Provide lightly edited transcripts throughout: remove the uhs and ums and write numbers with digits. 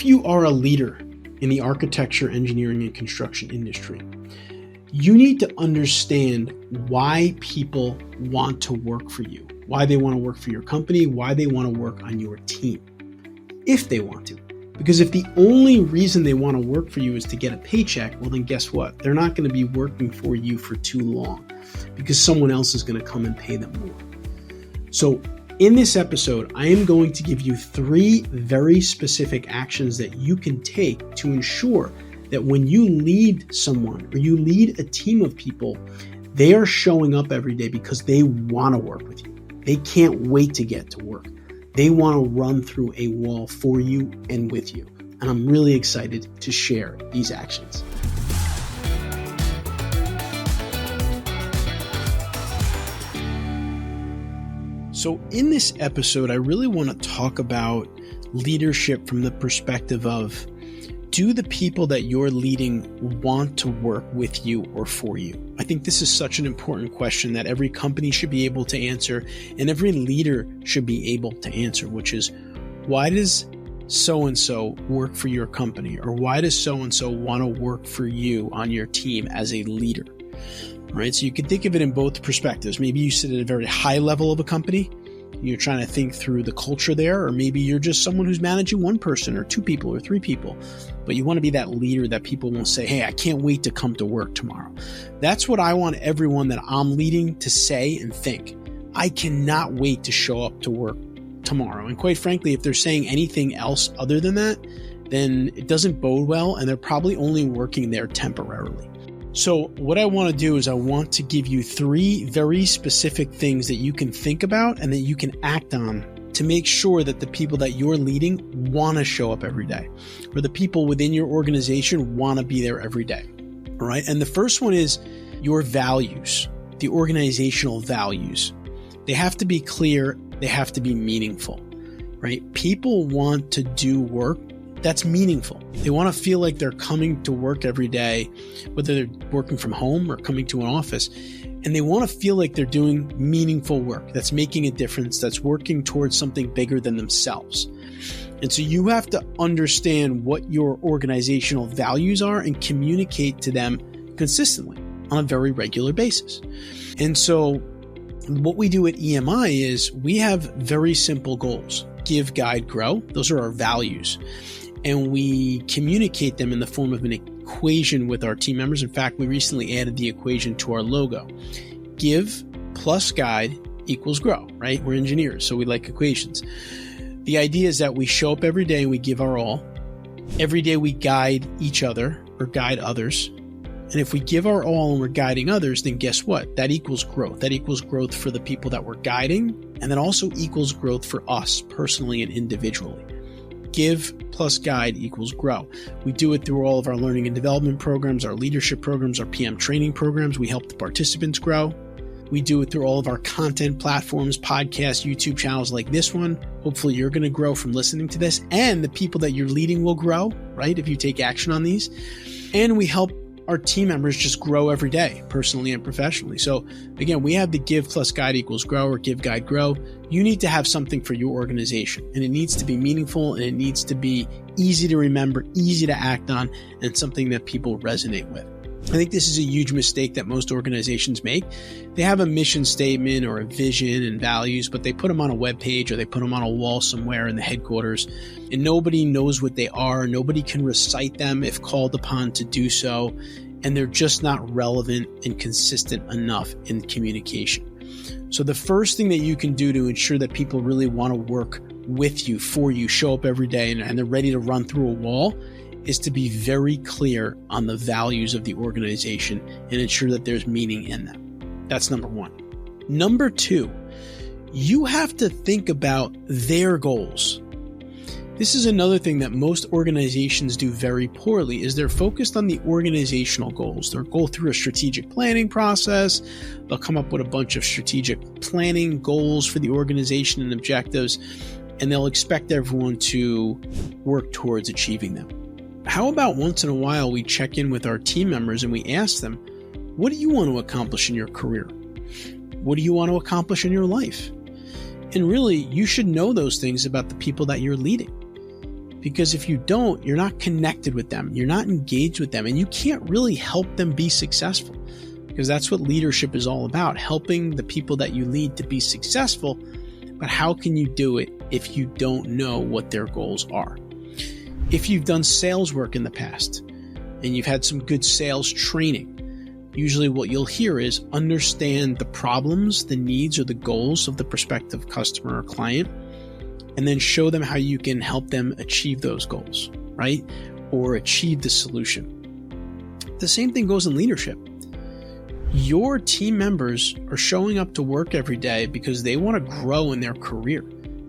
if you are a leader in the architecture, engineering, and construction industry, you need to understand why people want to work for you, why they want to work for your company, why they want to work on your team, if they want to. Because if the only reason they want to work for you is to get a paycheck, well then guess what? They're not going to be working for you for too long because someone else is going to come and pay them more. So in this episode, I am going to give you 3 very specific actions that you can take to ensure that when you lead someone or you lead a team of people, they are showing up every day because they want to work with you. They can't wait to get to work. They want to run through a wall for you and with you. And I'm really excited to share these actions. So in this episode, I really want to talk about leadership from the perspective of, do the people that you're leading want to work with you or for you? I think this is such an important question that every company should be able to answer and every leader should be able to answer, which is, why does so-and-so work for your company? Or why does so-and-so want to work for you on your team as a leader? All right, so you can think of it in both perspectives. Maybe you sit at a very high level of a company. You're trying to think through the culture there, or maybe you're just someone who's managing 1 person or 2 people or 3 people, but you want to be that leader that people will say, hey, I can't wait to come to work tomorrow. That's what I want everyone that I'm leading to say and think. I cannot wait to show up to work tomorrow. And quite frankly, if they're saying anything else other than that, then it doesn't bode well, and they're probably only working there temporarily. So what I want to do is I want to give you 3 very specific things that you can think about and that you can act on to make sure that the people that you're leading want to show up every day, or the people within your organization want to be there every day. All right. And the first one is your values, the organizational values. They have to be clear. They have to be meaningful, right? People want to do work that's meaningful. They want to feel like they're coming to work every day, whether they're working from home or coming to an office, and they want to feel like they're doing meaningful work that's making a difference, that's working towards something bigger than themselves. And so you have to understand what your organizational values are and communicate to them consistently on a very regular basis. And so what we do at EMI is we have very simple goals: give, guide, grow. Those are our values. And we communicate them in the form of an equation with our team members. In fact, we recently added the equation to our logo. Give plus guide equals grow, right? We're engineers, so we like equations. The idea is that we show up every day and we give our all. Every day we guide each other or guide others. And if we give our all and we're guiding others, then guess what? That equals growth. That equals growth for the people that we're guiding, and that also equals growth for us personally and individually. Give plus guide equals grow. We do it through all of our learning and development programs, our leadership programs, our PM training programs. We help the participants grow. We do it through all of our content platforms, podcasts, YouTube channels like this one. Hopefully you're going to grow from listening to this, and the people that you're leading will grow, right? If you take action on these. And we help our team members just grow every day, personally and professionally. So again, we have the give plus guide equals grow, or give, guide, grow. You need to have something for your organization, and it needs to be meaningful, and it needs to be easy to remember, easy to act on, and something that people resonate with. I think this is a huge mistake that most organizations make. They have a mission statement or a vision and values, but they put them on a web page or they put them on a wall somewhere in the headquarters, and nobody knows what they are. Nobody can recite them if called upon to do so, and they're just not relevant and consistent enough in communication. So the first thing that you can do to ensure that people really want to work with you, for you, show up every day, and they're ready to run through a wall, is to be very clear on the values of the organization and ensure that there's meaning in them. That's number 1. Number 2, you have to think about their goals. This is another thing that most organizations do very poorly, is they're focused on the organizational goals. They'll go through a strategic planning process. They'll come up with a bunch of strategic planning goals for the organization and objectives, and they'll expect everyone to work towards achieving them. How about once in a while we check in with our team members and we ask them, what do you want to accomplish in your career? What do you want to accomplish in your life? And really, you should know those things about the people that you're leading. Because if you don't, you're not connected with them, you're not engaged with them, and you can't really help them be successful. Because that's what leadership is all about, helping the people that you lead to be successful. But how can you do it if you don't know what their goals are? If you've done sales work in the past and you've had some good sales training, usually what you'll hear is understand the problems, the needs, or the goals of the prospective customer or client, and then show them how you can help them achieve those goals, right? Or achieve the solution. The same thing goes in leadership. Your team members are showing up to work every day because they want to grow in their career.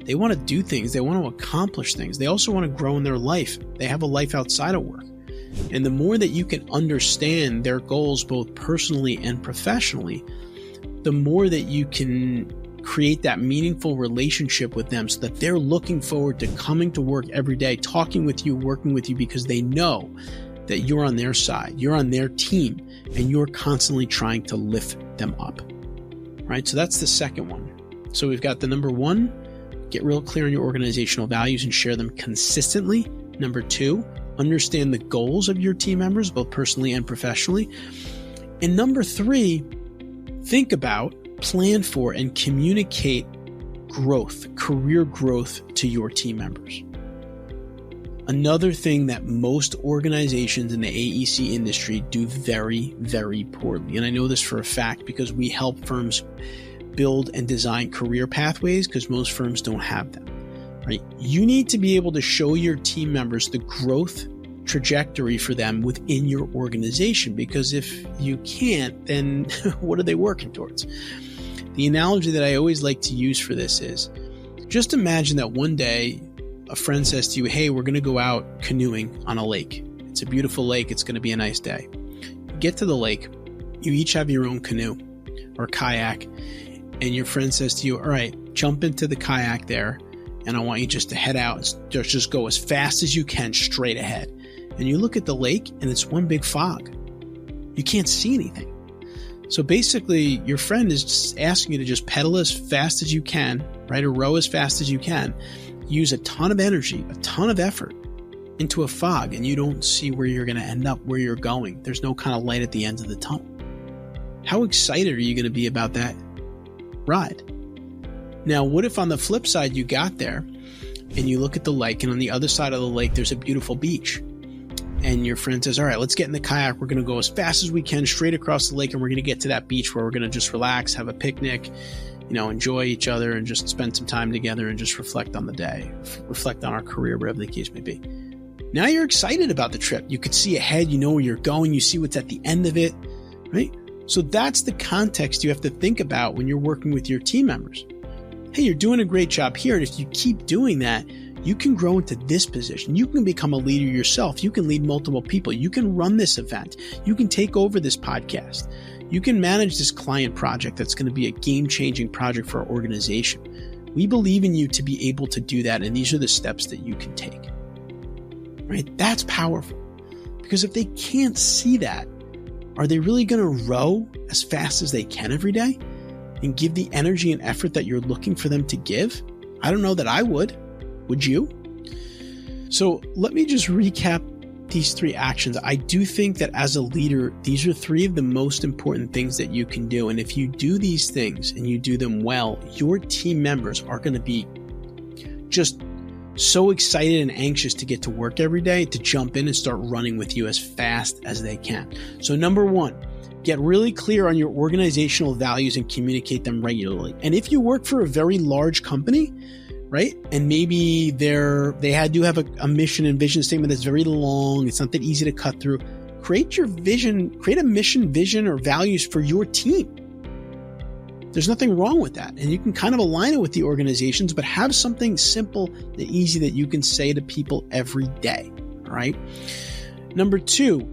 They want to do things. They want to accomplish things. They also want to grow in their life. They have a life outside of work. And the more that you can understand their goals, both personally and professionally, the more that you can create that meaningful relationship with them so that they're looking forward to coming to work every day, talking with you, working with you, because they know that you're on their side, you're on their team, and you're constantly trying to lift them up, right? So that's the second one. So we've got the number one, get real clear on your organizational values and share them consistently. Number two, understand the goals of your team members, both personally and professionally. And number three, think about, plan for, and communicate growth, career growth to your team members. Another thing that most organizations in the AEC industry do very, very poorly, and I know this for a fact because we help firms build and design career pathways because most firms don't have them, right? You need to be able to show your team members the growth trajectory for them within your organization, because if you can't, then what are they working towards? The analogy that I always like to use for this is, just imagine that one day a friend says to you, hey, we're going to go out canoeing on a lake. It's a beautiful lake. It's going to be a nice day. You get to the lake. You each have your own canoe or kayak. And your friend says to you, all right, jump into the kayak there. And I want you just to head out. Just go as fast as you can straight ahead. And you look at the lake and it's one big fog. You can't see anything. So basically, your friend is just asking you to just pedal as fast as you can, right? Or row as fast as you can. Use a ton of energy, a ton of effort into a fog, and you don't see where you're going to end up, where you're going. There's no kind of light at the end of the tunnel. How excited are you going to be about that ride? Now, what if on the flip side, you got there and you look at the lake, and on the other side of the lake, there's a beautiful beach. And your friend says, all right, let's get in the kayak. We're going to go as fast as we can straight across the lake, and we're going to get to that beach where we're going to just relax, have a picnic, enjoy each other and just spend some time together and just reflect on the day, reflect on our career, whatever the case may be. Now you're excited about the trip. You could see ahead, you know where you're going, you see what's at the end of it, right? So that's the context you have to think about when you're working with your team members. Hey, you're doing a great job here. And if you keep doing that, you can grow into this position. You can become a leader yourself. You can lead multiple people. You can run this event. You can take over this podcast. You can manage this client project that's going to be a game-changing project for our organization. We believe in you to be able to do that, and these are the steps that you can take. Right? That's powerful. Because if they can't see that, are they really going to row as fast as they can every day and give the energy and effort that you're looking for them to give? I don't know that I would. Would you? So let me just recap these three actions. I do think that as a leader, these are three of the most important things that you can do. And if you do these things and you do them well, your team members are going to be just so excited and anxious to get to work every day, to jump in and start running with you as fast as they can. So number one, get really clear on your organizational values and communicate them regularly. And if you work for a very large company, right? And maybe they do have a mission and vision statement that's very long. It's not that easy to cut through. Create your vision, create a mission, vision, or values for your team. There's nothing wrong with that. And you can kind of align it with the organizations, but have something simple and easy that you can say to people every day. All right. Number two,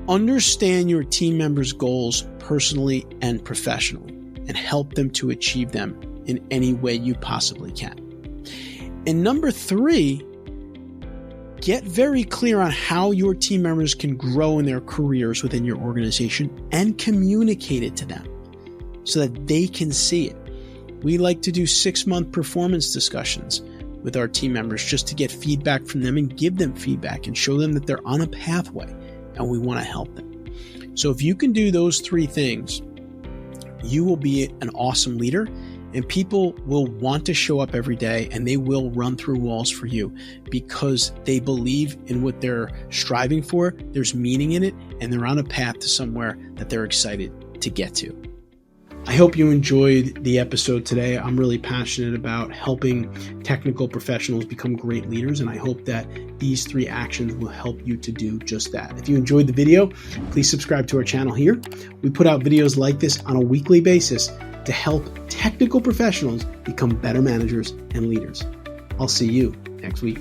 understand your team members' goals personally and professionally and help them to achieve them in any way you possibly can. And number three, get very clear on how your team members can grow in their careers within your organization and communicate it to them so that they can see it. We like to do 6-month performance discussions with our team members just to get feedback from them and give them feedback and show them that they're on a pathway and we want to help them. So if you can do those 3 things, you will be an awesome leader, and people will want to show up every day and they will run through walls for you because they believe in what they're striving for. There's meaning in it, and they're on a path to somewhere that they're excited to get to. I hope you enjoyed the episode today. I'm really passionate about helping technical professionals become great leaders, and I hope that these 3 actions will help you to do just that. If you enjoyed the video, please subscribe to our channel here. We put out videos like this on a weekly basis to help technical professionals become better managers and leaders. I'll see you next week.